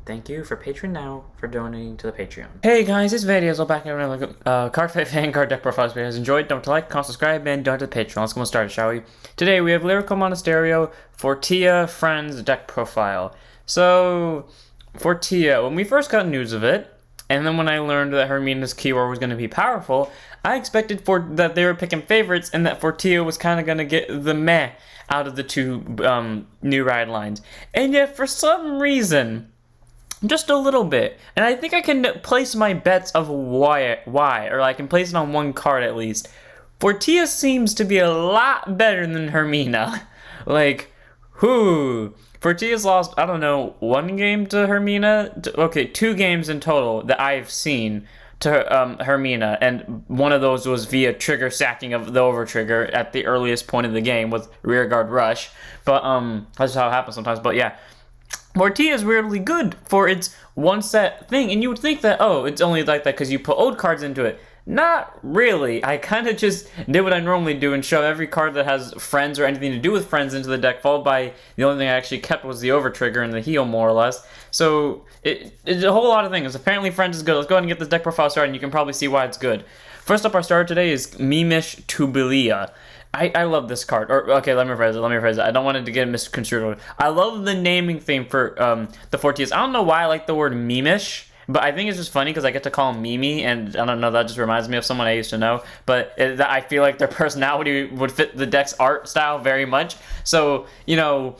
Thank you for Patreon now for donating to the Patreon. Hey guys, this video is all back in another card fight Vanguard deck profiles. If you guys enjoyed, don't like, comment, subscribe, and donate to the Patreon. Let's go start, shall we? Today we have Lyrical Monasterio, Fortia, Friends deck profile. So, Fortia, when we first got news of it, and then when I learned that Hermina's keyword was going to be powerful, I expected that they were picking favorites and that Fortia was kind of going to get the meh out of the two new ride lines. And yet, for some reason, just a little bit, and I think I can place my bets of why, or I can place it on one card at least. Fortia seems to be a lot better than Hermina. Like, Fortia's lost, I don't know, one game to Hermina? Okay, 2 games in total that I've seen to Hermina, and one of those was via trigger sacking of the over trigger at the earliest point of the game with rearguard rush. But that's how it happens sometimes. But yeah, Fortia is weirdly good for its one set thing, and you would think that, oh, it's only like that because you put old cards into it. Not really. I kind of just did what I normally do and shove every card that has friends or anything to do with friends into the deck, followed by the only thing I actually kept was the over trigger and the heal, more or less. So it's a whole lot of things. Apparently friends is good. Let's go ahead and get this deck profile started, and you can probably see why it's good. First up, our starter today is MiMish Tubbylila. I love this card. Or okay, let me rephrase it. I don't want it to get misconstrued. I love the naming theme for the Fortias. I don't know why I like the word MiMish, but I think it's just funny because I get to call him Mimi, and I don't know, that just reminds me of someone I used to know. But I feel like their personality would fit the deck's art style very much. So, you know,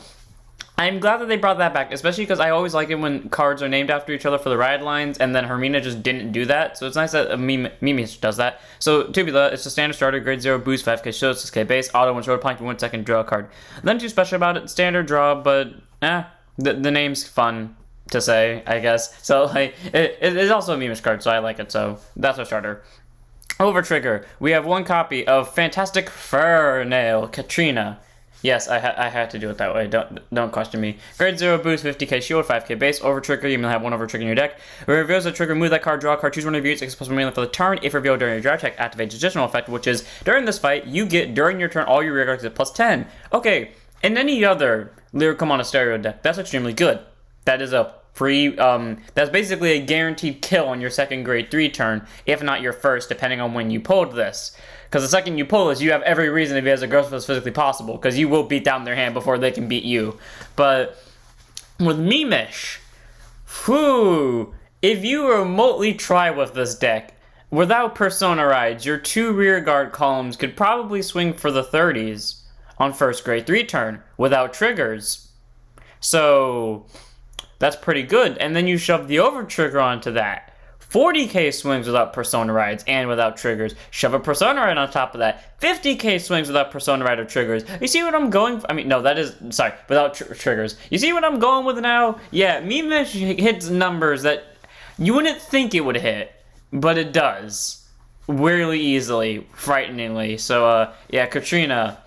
I'm glad that they brought that back, especially because I always like it when cards are named after each other for the ride lines, and then Hermina just didn't do that. So it's nice that MiMish does that. So Tubbylila, it's a standard starter, grade 0, boost, 5k shield, 6k base, auto, 1 short plank, 1 second, draw a card. Nothing too special about it, standard draw, but the name's fun to say, I guess. So like, it's also a MiMish card, so I like it, so that's our starter. Over trigger, we have 1 copy of Fantastic Fur-nale, Catrina. Yes, I had to do it that way. Don't question me. Grade 0 boost, 50k shield, 5k base. Over trigger, you may have 1 over trigger in your deck. It reveals the trigger, move that card, draw a card, choose one of your units, plus 1 mana for the turn. If revealed during your draw check, activates additional effect, which is during this fight, you get during your turn all your rear guards at plus 10. Okay, in any other Lyrical Monasterio deck, that's extremely good. That is a free, that's basically a guaranteed kill on your second grade 3 turn, if not your first, depending on when you pulled this. Because the second you pull this, you have every reason to be as aggressive as physically possible, because you will beat down their hand before they can beat you. But with MiMish, if you remotely try with this deck, without Persona Rides, your 2 rear guard columns could probably swing for the 30s on first grade 3 turn, without triggers. So that's pretty good. And then you shove the over trigger onto that. 40k swings without Persona Rides and without triggers. Shove a Persona Ride on top of that. 50k swings without Persona Ride or triggers. You see what I'm going for? I mean, no, that is, sorry, without triggers. You see what I'm going with now? Yeah, MiMish hits numbers that you wouldn't think it would hit, but it does. Weirdly easily, frighteningly. So, yeah, Catrina.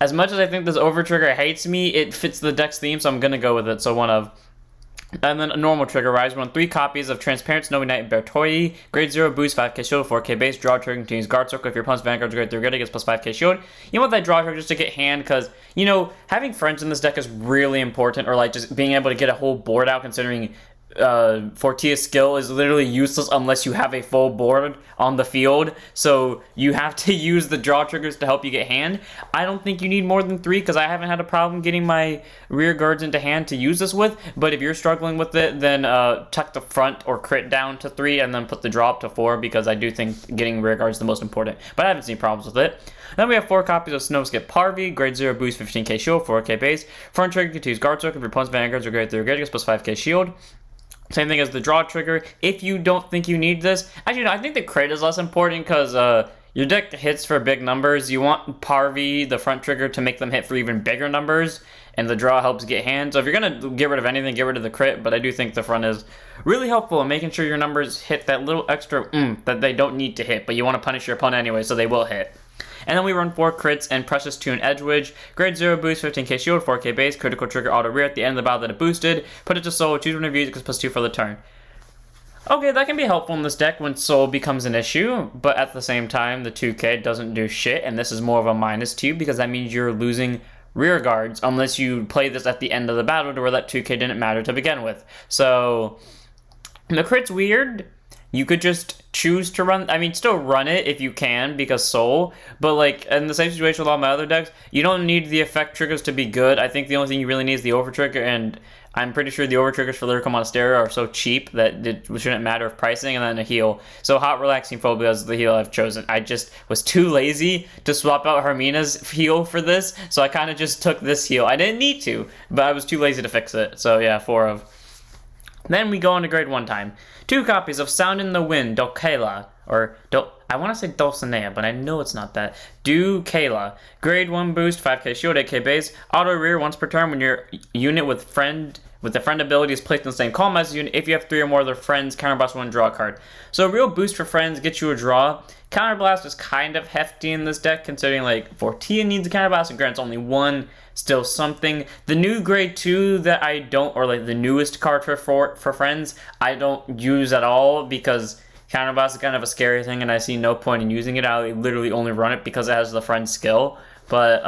As much as I think this over trigger hates me, it fits the deck's theme, so I'm gonna go with it. So 1 of. And then a normal trigger rise. Run 3 copies of Transparent Snowy Knight Beretoi. Grade 0 boost, 5k shield, 4k base. Draw trigger continues guard circle. If your opponent's Vanguard is grade 3 good, it gets plus 5k shield. You want that draw trigger just to get hand, because, you know, having friends in this deck is really important, or like just being able to get a whole board out, considering Fortia's skill is literally useless unless you have a full board on the field, so you have to use the draw triggers to help you get hand. I don't think you need more than 3, because I haven't had a problem getting my rear guards into hand to use this with, but if you're struggling with it, then tuck the front or crit down to 3 and then put the draw up to 4, because I do think getting rear guards is the most important, but I haven't seen problems with it. Then we have 4 copies of Snowskip Parvi, grade 0 boost, 15k shield, 4k base. Front trigger continues guard circle. If your opponent's Vanguards are grade 3 good, it gets plus 5k shield. Same thing as the draw trigger. If you don't think you need this, actually, no, I think the crit is less important, because your deck hits for big numbers. You want Parvi, the front trigger, to make them hit for even bigger numbers, and the draw helps get hand. So if you're going to get rid of anything, get rid of the crit, but I do think the front is really helpful in making sure your numbers hit that little extra that they don't need to hit, but you want to punish your opponent anyway, so they will hit. And then we run 4 crits and Precious Tune Edwige. Grade 0 boost, 15k shield, 4k base, critical trigger auto rear at the end of the battle that it boosted. Put it to soul, choose one of your because plus 2 for the turn. Okay, that can be helpful in this deck when soul becomes an issue, but at the same time, the 2k doesn't do shit, and this is more of a -2 because that means you're losing rear guards unless you play this at the end of the battle to where that 2k didn't matter to begin with. So the crit's weird. You could just choose to run, I mean, still run it if you can, because soul, but like, in the same situation with all my other decks, you don't need the effect triggers to be good. I think the only thing you really need is the over trigger, and I'm pretty sure the over triggers for Lyrical Monasterio are so cheap that it shouldn't matter of pricing, and then a heal. So Hot Relaxing Phobia is the heal I've chosen. I just was too lazy to swap out Hermina's heal for this, so I kind of just took this heal. I didn't need to, but I was too lazy to fix it. So yeah, 4 of. Then we go on to grade 1 time. 2 copies of Sound in the Wind, Ducayla, or I want to say Dulcinea, but I know it's not that. Ducayla. Grade 1 boost, 5k shield, 8k base. Auto rear once per turn when your unit with the friend ability is placed in the same column as the unit. If you have 3 or more of their friends, counterblast 1, draw a card. So a real boost for friends gets you a draw. Counterblast is kind of hefty in this deck, considering like Fortia needs a counterblast and grants only 1. Still something. The new grade 2 that I don't, or like the newest card for friends, I don't use at all because counterblast is kind of a scary thing and I see no point in using it. I literally only run it because it has the friend skill. But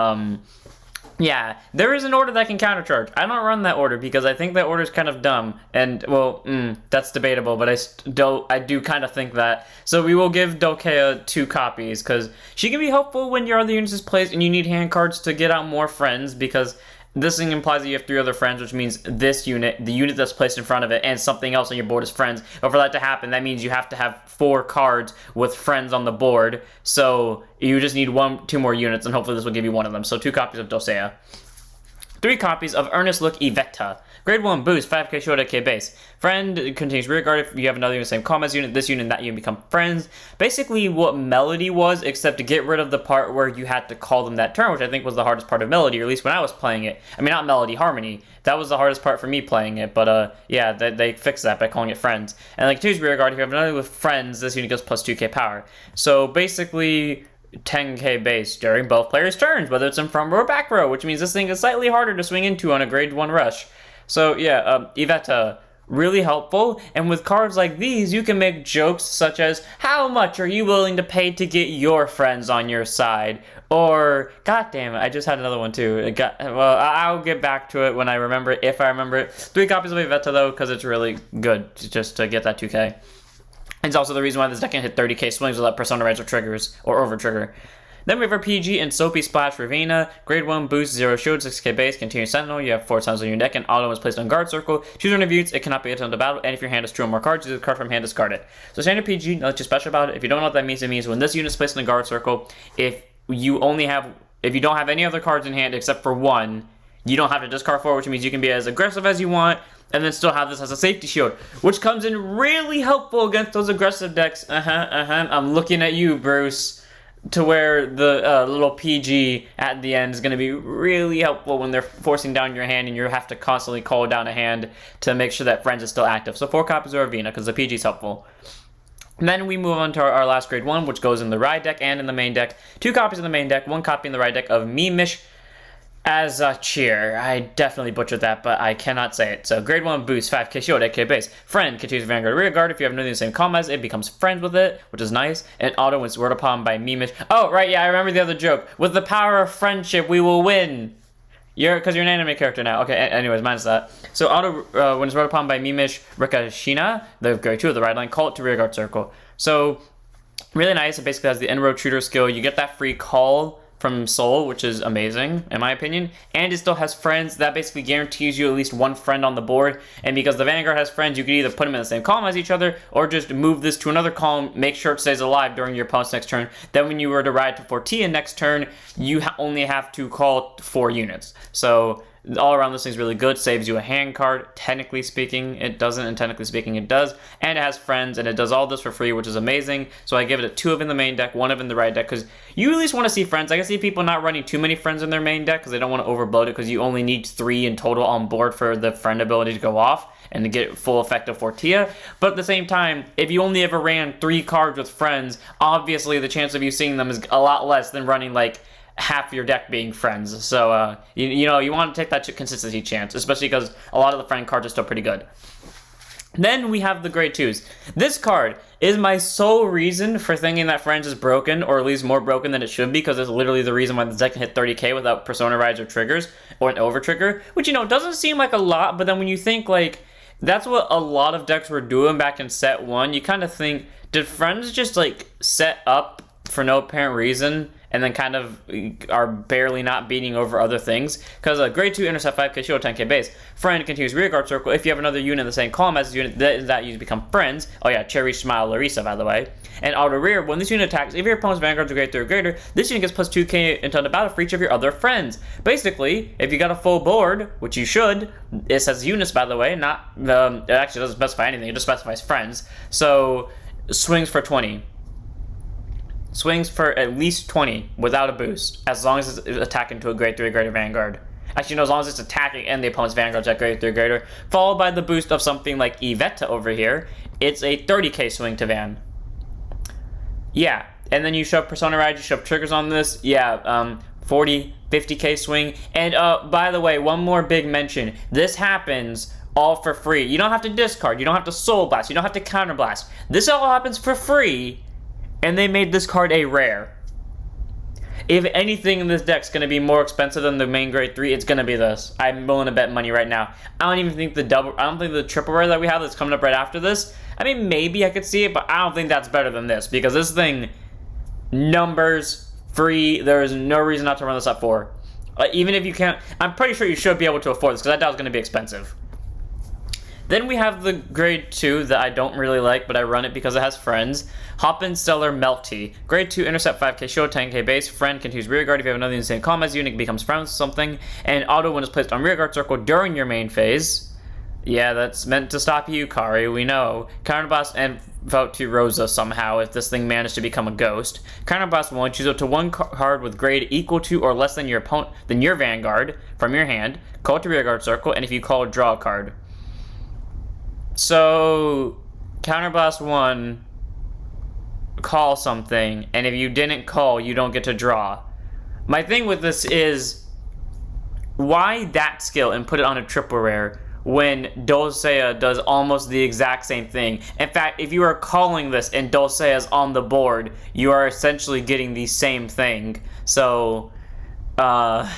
yeah, there is an order that can countercharge. I don't run that order because I think that order is kind of dumb. And, well, that's debatable, but I do kind of think that. So we will give Ducayla 2 copies because she can be helpful when your other units is placed and you need hand cards to get out more friends, because this thing implies that you have 3 other friends, which means this unit, the unit that's placed in front of it, and something else on your board is friends. But for that to happen, that means you have to have 4 cards with friends on the board. So you just need 2 more units, and hopefully this will give you one of them. So 2 copies of Ducayla. 3 copies of Earnest Look Ivetta. Grade 1 boost, 5k shield, 8k base. Friend contains rear guard. If you have another unit, same combat unit, this unit and that unit become friends. Basically what Melty was, except to get rid of the part where you had to call them that turn, which I think was the hardest part of Melty, or at least when I was playing it. I mean, not Melty, Harmony. That was the hardest part for me playing it, but yeah, they fixed that by calling it friends. And like 2's rear guard, if you have another with friends, this unit goes plus 2k power. So basically 10k base during both players' turns, whether it's in front row or back row, which means this thing is slightly harder to swing into on a grade 1 rush. So yeah, Ivetta, really helpful, and with cards like these, you can make jokes such as, how much are you willing to pay to get your friends on your side? Or, god damn it, I just had another one too. Well, I'll get back to it when I remember it, if I remember it. 3 copies of Ivetta though, because it's really good just to get that 2k. It's also the reason why this deck can hit 30k swings without Persona Range or triggers, or over trigger. Then we have our PG and Soapy Splash Riviena. Grade 1 boost, 0 shield, 6k base, continuous sentinel. You have 4 times on your deck, and auto is placed on guard circle. Choose one of your units, it cannot be attempted to battle, and if your hand has 2 or more cards, use a card from hand, discard it. So standard PG, nothing special about it. If you don't know what that means, it means when this unit is placed in the guard circle, if you don't have any other cards in hand except for 1, you don't have to discard 4, which means you can be as aggressive as you want, and then still have this as a safety shield, which comes in really helpful against those aggressive decks. I'm looking at you, Bruce. To where the little PG at the end is going to be really helpful when they're forcing down your hand and you have to constantly call down a hand to make sure that friends is still active. So 4 copies of Riviena because the PG is helpful. And then we move on to our last grade 1, which goes in the ride deck and in the main deck. 2 copies in the main deck, 1 copy in the ride deck of MiMish as a cheer. I definitely butchered that, but I cannot say it. So grade 1 boost, 5k shield, 8k base. Friend continues Vanguard rear guard. If you have another in the same combat as it becomes friends with it, which is nice. And auto when word upon by MiMish. Oh, right, yeah, I remember the other joke. With the power of friendship, we will win. Because you're an anime character now. Okay, anyways, minus that. So auto, when it's word upon by MiMish Rikashina, the grade 2 of the ride line, call it to rear guard circle. So, really nice. It basically has the inroad shooter skill. You get that free call from Soul, which is amazing, in my opinion. And it still has friends. That basically guarantees you at least 1 friend on the board. And because the Vanguard has friends, you can either put them in the same column as each other, or just move this to another column, make sure it stays alive during your opponent's next turn. Then when you were to ride to Fortia next turn, you only have to call 4 units. So all around this thing's really good. Saves you a hand card. Technically speaking, it doesn't, and technically speaking, it does. And it has friends, and it does all this for free, which is amazing. So I give it a 2 of in the main deck, 1 of in the right deck, because you at least want to see friends. I can see people not running too many friends in their main deck because they don't want to overbloat it, because you only need 3 in total on board for the friend ability to go off and to get full effect of Fortia. But at the same time, if you only ever ran 3 cards with friends, obviously the chance of you seeing them is a lot less than running like half your deck being friends. So you know, you want to take that consistency chance, especially because a lot of the friend cards are still pretty good. Then we have the Grade 2s. This card is my sole reason for thinking that Friends is broken, or at least more broken than it should be, because it's literally the reason why the deck can hit 30k without Persona Rides or triggers, or an over trigger, which, you know, doesn't seem like a lot, but then when you think, like, that's what a lot of decks were doing back in set 1, you kind of think, did Friends just, like, set up for no apparent reason, and then kind of are barely not beating over other things? Because a Grade 2 intercept 5k shield 10k base. Friend continues rearguard circle. If you have another unit in the same column as the unit, that unit become friends. Oh yeah, Cherry Smile Larisa, by the way. And auto rear, when this unit attacks, if your opponent's vanguards are Grade 3 or greater, this unit gets plus 2k until the battle for each of your other friends. Basically, if you got a full board, which you should, it says units, by the way, not, it actually doesn't specify anything, it just specifies friends. So, swings for 20. Swings for at least 20 without a boost, as long as it's attacking to a Grade 3 or greater vanguard. Actually, no, as long as it's attacking and the opponent's vanguard's at Grade 3 or greater, followed by the boost of something like Ivetta over here. It's a 30k swing to van. Yeah, and then you shove Persona Ride, you shove triggers on this. Yeah, 40, 50k swing. And by the way, one more big mention. This happens all for free. You don't have to discard, you don't have to Soul Blast, you don't have to Counter Blast. This all happens for free. And they made this card a rare. If anything in this deck's going to be more expensive than the main Grade 3, it's going to be this. I'm willing to bet money right now. I don't even think the triple rare that we have that's coming up right after this, I mean, maybe I could see it, but I don't think that's better than this, because this thing, numbers, free, there is no reason not to run this up for. Even if you can't, I'm pretty sure you should be able to afford this, because I doubt it's going to be expensive. Then we have the Grade 2 that I don't really like, but I run it because it has friends. Hoppin'Stellar Melty. Grade 2, intercept 5k shield, 10k base. Friend continues rearguard. If you have another insane combat unit, it becomes friends with something. And auto when it's placed on rearguard circle during your main phase. Yeah, that's meant to stop you, Kari, we know. Counterblast and vote to Rosa somehow if this thing managed to become a ghost. Counterblast 1, choose up to one card with grade equal to or less than your opponent, than your vanguard from your hand. Call to rearguard circle, and if you call, draw a card. So, Counterblast 1, call something, and if you didn't call, you don't get to draw. My thing with this is, why that skill and put it on a triple rare when Dulcea does almost the exact same thing? In fact, if you are calling this and Dulcea is on the board, you are essentially getting the same thing. So, I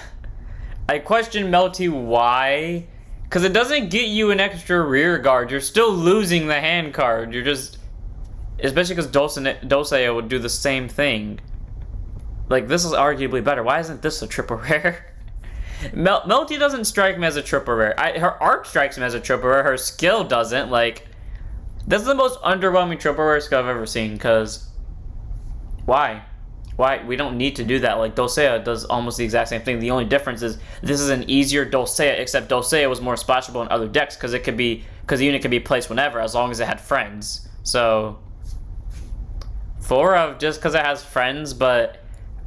question Melty why. Because it doesn't get you an extra rear guard. You're still losing the hand card. You're just... Especially because Dulcea would do the same thing. Like, this is arguably better. Why isn't this a triple rare? Melty doesn't strike me as a triple rare. Her art strikes me as a triple rare. Her skill doesn't. Like, this is the most underwhelming triple rare skill I've ever seen. Because... Why? Why? We don't need to do that. Like, Dulcea does almost the exact same thing. The only difference is this is an easier Dulcea, except Dulcea was more splashable in other decks because the unit could be placed whenever as long as it had friends. So, 4 of just because it has friends, but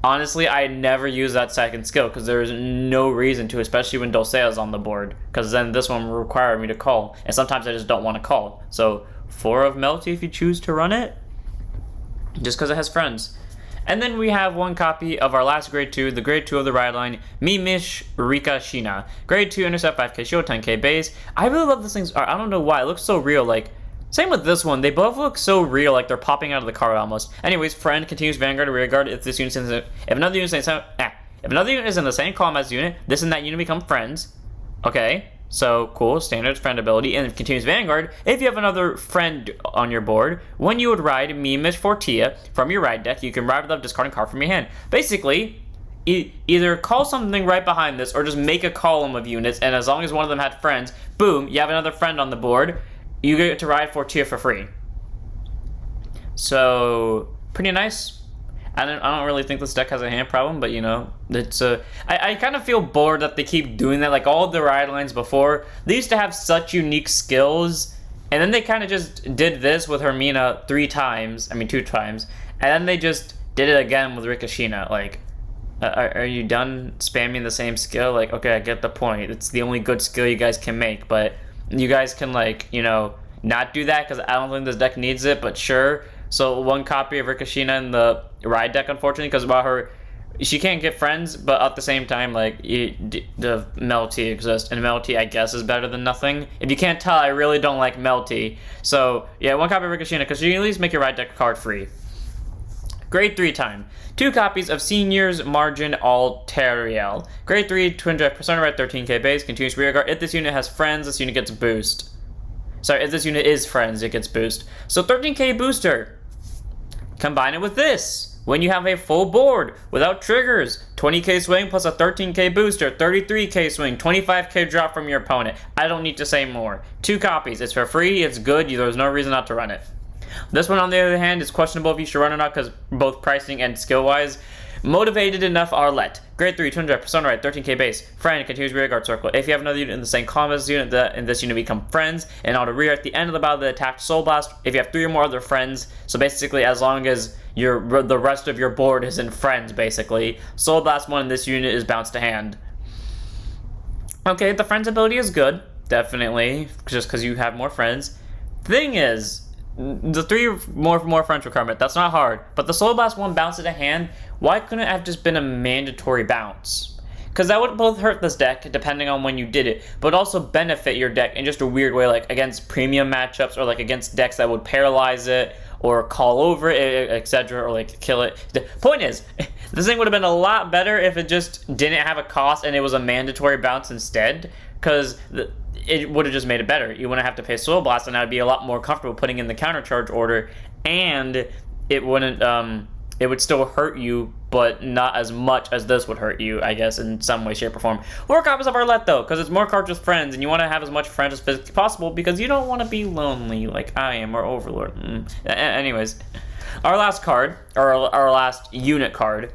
honestly, I never use that second skill because there's no reason to, especially when Dulcea is on the board, because then this one will require me to call, and sometimes I just don't want to call. So, 4 of Melty if you choose to run it, just because it has friends. And then we have one copy of our last Grade 2, the Grade 2 of the ride line, MiMish Rika Shina. Grade 2, intercept 5k shield, 10k base. I really love this thing's art. I don't know why. It looks so real. Like, same with this one. They both look so real, like they're popping out of the card almost. Anyways, friend continues vanguard or rearguard if this unit is if another unit is in the same column as the unit, this and that unit become friends. Okay. So, cool, standard friend ability, and it continues Vanguard. If you have another friend on your board, when you would ride MiMish Fortia from your ride deck, you can ride without discarding a card from your hand. Basically, either call something right behind this, or just make a column of units, and as long as one of them had friends, boom, you have another friend on the board, you get to ride Fortia for free. So, pretty nice. I don't really think this deck has a hand problem, but you know, it's I kind of feel bored that they keep doing that. Like all the ride lines before, they used to have such unique skills, and then they kind of just did this with Hermina 2 times, and then they just did it again with Rikashina. Like, are you done spamming the same skill? Like, okay, I get the point. It's the only good skill you guys can make, but you guys can, like, you know, not do that because I don't think this deck needs it, but sure. So one copy of Rikashina in the ride deck, unfortunately, because while her she can't get friends, but at the same time, like, the Melty exists, and Melty, I guess, is better than nothing. If you can't tell, I really don't like Melty. So, yeah, 1 copy of Ricochet, because you can at least make your right deck card free. Grade 3 time. 2 copies of Senior's Margin Altariel. Grade 3, twin drive, persona red, 13k base, continuous rear guard. If this unit has friends, this unit gets boost. Sorry, if this unit is friends, it gets boost. So 13k booster. Combine it with this. When you have a full board without triggers, 20k swing plus a 13k booster, 33k swing, 25k drop from your opponent. I don't need to say more. 2 copies. It's for free. It's good. There's no reason not to run it. This one, on the other hand, is questionable if you should run or not because both pricing and skill-wise. Motivated Enough Arlette. Grade 3, 200, persona right, 13k base. Friend, continues rear guard circle. If you have another unit in the same combat as this unit, and this unit become friends, and auto rear at the end of the battle, they attack Soul Blast. If you have 3 or more other friends, so basically as long as the rest of your board is in friends, basically, Soul Blast 1 in this unit is bounced to hand. Okay, the friends ability is good, definitely, just because you have more friends. Thing is, the 3 more friends requirement, that's not hard. But the Soul Blast 1 bounce to the hand, why couldn't it have just been a mandatory bounce? Because that would both hurt this deck, depending on when you did it, but also benefit your deck in just a weird way, like against premium matchups, or like against decks that would paralyze it, or call over it, etc., or like kill it. The point is, this thing would have been a lot better if it just didn't have a cost and it was a mandatory bounce instead, because it would have just made it better. You wouldn't have to pay Soul Blast, and I'd be a lot more comfortable putting in the counter charge order, and it wouldn't, it would still hurt you, but not as much as this would hurt you, I guess, in some way, shape, or form. 4 copies of Arlette, though, because it's more cards with friends, and you want to have as much friends as physically possible, because you don't want to be lonely like I am, or Overlord. Anyways, our last card, or our last unit card,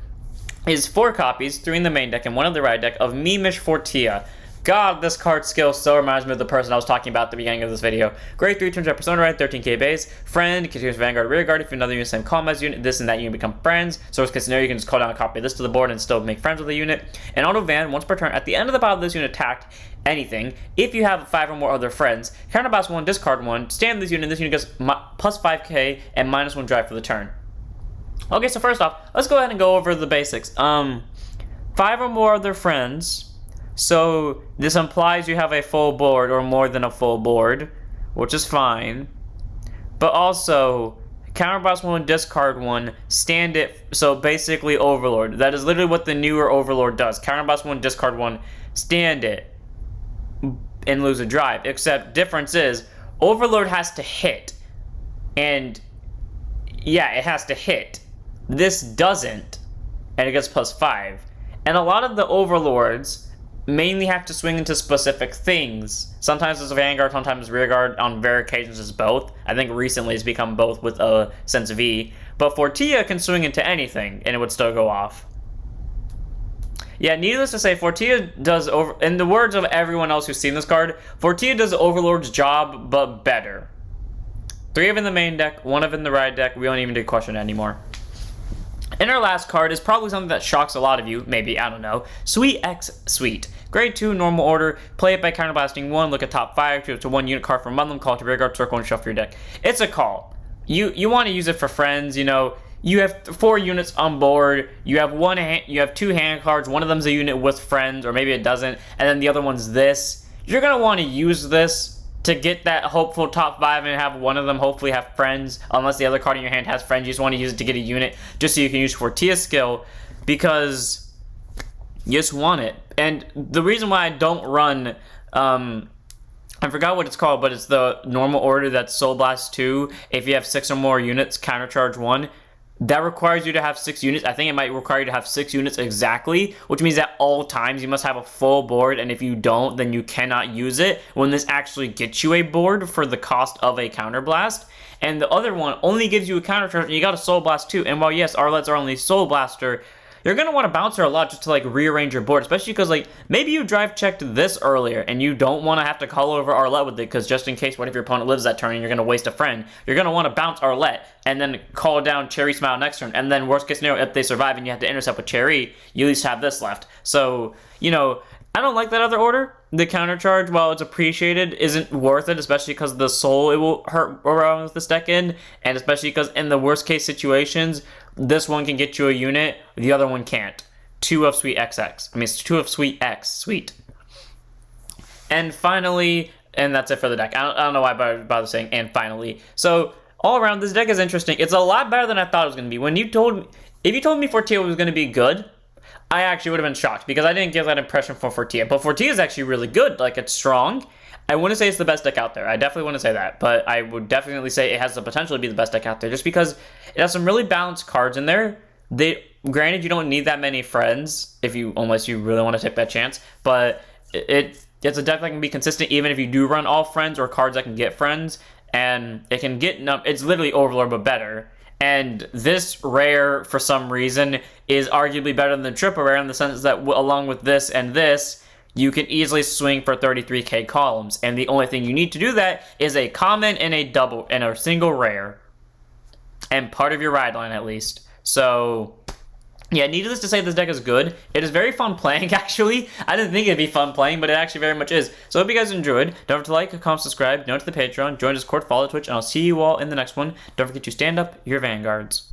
is 4 copies, 3 in the main deck and 1 in the right deck, of MiMish Fortia. God, this card skill still reminds me of the person I was talking about at the beginning of this video. Grade 3, turns out persona right, 13k base. Friend, continuous vanguard, rear guard. If another unit same combat unit, this and that unit become friends. So worst case scenario, you can just call down a copy of this to the board and still make friends with the unit. And auto van, once per turn, at the end of the battle, this unit attacked anything. If you have 5 or more other friends, counterblast 1, discard 1, stand this unit gets plus 5k and minus 1 drive for the turn. Okay, so first off, let's go ahead and go over the basics. 5 or more other friends. So this implies you have a full board or more than a full board, which is fine. But also, counterblast 1, discard 1, stand it, so basically Overlord. That is literally what the newer Overlord does. Counterblast 1, discard 1, stand it, and lose a drive. Except difference is, Overlord has to hit. And yeah, it has to hit. This doesn't, and it gets plus 5. And a lot of the Overlords mainly have to swing into specific things. Sometimes it's a vanguard, sometimes it's rear guard, on rare occasions it's both. I think recently it's become both with a sense of V. But Fortia can swing into anything, and it would still go off. Yeah, needless to say, Fortia does, in the words of everyone else who's seen this card, Fortia does Overlord's job, but better. 3 of in the main deck, 1 of in the right deck, we don't even need to question it anymore. And our last card is probably something that shocks a lot of you, maybe, I don't know. Sweet X Sweet. Grade 2, normal order. Play it by counterblasting 1, look at top 5, choose a 1 unit card from among them, call it to rear guard, circle, and shuffle your deck. It's a call. You want to use it for friends, you know. You have 4 units on board, you have 2 hand cards, one of them's a unit with friends, or maybe it doesn't, and then the other one's this. You're going to want to use this to get that hopeful top 5 and have one of them hopefully have friends, unless the other card in your hand has friends. You just want to use it to get a unit, just so you can use Fortia's skill, because you just want it. And the reason why I don't run, I forgot what it's called, but it's the normal order that's Soul Blast 2, if you have 6 or more units, countercharge 1. That requires you to have 6 units. I think it might require you to have 6 units exactly, which means at all times you must have a full board, and if you don't, then you cannot use it, when this actually gets you a board for the cost of a counterblast. And the other one only gives you a countercharge, and you got a Soul Blast too. And while yes, Arlette's are only Soul Blaster, you're going to want to bounce her a lot just to like rearrange your board, especially because like maybe you drive checked this earlier and you don't want to have to call over Arlette with it, because just in case, what if your opponent lives that turn and you're going to waste a friend, you're going to want to bounce Arlette and then call down Cherry Smile next turn, and then worst case scenario, if they survive and you have to intercept with Cherry, you at least have this left. So, you know, I don't like that other order. The countercharge, while it's appreciated, isn't worth it, especially because of the soul it will hurt around with this deck in, and especially because in the worst case situations, this one can get you a unit, the other one can't. 2 of Sweet XX. I mean, it's 2 of Sweet X. Sweet. And finally, and that's it for the deck. I don't know why I bother saying and finally. So, all around, this deck is interesting. It's a lot better than I thought it was going to be. If you told me Fortia was going to be good, I actually would have been shocked because I didn't get that impression from Fortia. But Fortia is actually really good. Like, it's strong. I wouldn't say it's the best deck out there. I definitely wouldn't say that. But I would definitely say it has the potential to be the best deck out there just because it has some really balanced cards in there. Granted, you don't need that many friends unless you really want to take that chance. But it's a deck that can be consistent even if you do run all friends or cards that can get friends. And it can get, it's literally Overlord but better. And this rare, for some reason, is arguably better than the triple rare in the sense that along with this and this, you can easily swing for 33k columns. And the only thing you need to do that is a common and a single rare. And part of your ride line at least. So, yeah, needless to say, this deck is good. It is very fun playing, actually. I didn't think it'd be fun playing, but it actually very much is. So I hope you guys enjoyed. Don't forget to like, comment, subscribe, donate to the Patreon, join Discord, follow Twitch, and I'll see you all in the next one. Don't forget to stand up your vanguards.